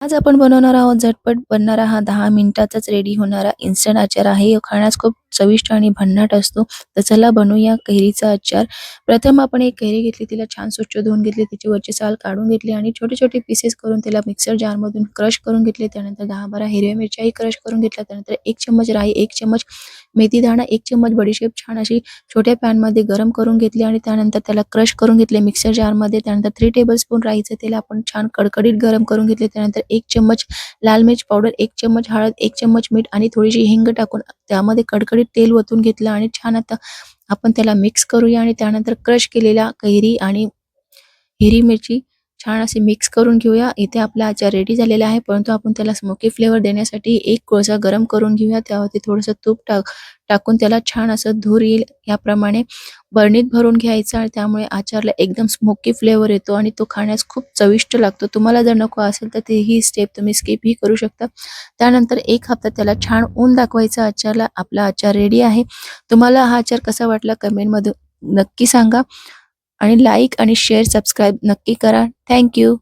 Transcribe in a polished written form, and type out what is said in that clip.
आज आपण बनवणार आहोत झटपट बनणारा हा 10 मिनिटातच रेडी होणारा इन्स्टंट आचार आहे. खाण्यास खूप चविष्ट आणि भन्नाट असतो. तर चला बनवूया कैरीचा आचार. प्रथम आपण एक कैरी घेतली, तिला छान स्वच्छ धुवून घेतली, तिची वरची साल काढून घेतली आणि छोटे-छोटे पीसेस करून त्याला मिक्सर जारमधून क्रश करून घेतले. त्यानंतर 10-12 हिरव्या मिरच्याही क्रश करून घेतल्या. त्यानंतर 1 चम्मच राई, 1 चम्मच मेथी दाणा, 1 चम्मच बडीशेप छान अशी छोट्या पॅनमध्ये गरम करून घेतली आणि त्यानंतर त्याला क्रश करून घेतले मिक्सर जारमध्ये. त्यानंतर 3 टेबलस्पून राईचं तेल आपण छान कडकडीत गरम करून घेतले. त्यानंतर 1 चम्मच लाल मिर्च पावडर, 1 चम्मच हळद, 1 चम्मच मीठ आणि थोडीशी हिंग टाकून त्यामध्ये कडकडीत तेल ओतून घेतलं आणि छान आता आपण त्याला मिक्स करूया आणि त्यानंतर क्रश केलेल्या कैरी आणि हिरवी मिरची छान असे मिक्स करून घेऊया. इथे आपला आचार रेडी झालेला आहे, परंतु आपण त्याला स्मोकी फ्लेवर देण्यासाठी एक कोळसा गरम करून घेऊया. त्यावरती थोडंसं तूप टाकून त्याला छान असं धूर येईल याप्रमाणे बरणीत भरून घ्यायचं आणि त्यामुळे आचारला एकदम स्मोकी फ्लेवर येतो आणि तो खाण्यास खूप चविष्ट लागतो. तुम्हाला जर नको असेल तर ही स्टेप तुम्ही स्किपही करू शकता. त्यानंतर 1 हफ्ता त्याला छान ऊन दाखवायचं आचारला. आपला आचार रेडी आहे. तुम्हाला हा आचार कसा वाटला कमेंटमध्ये नक्की सांगा आणि लाईक आणि शेअर, सबस्क्राईब नक्की करा. Thank you.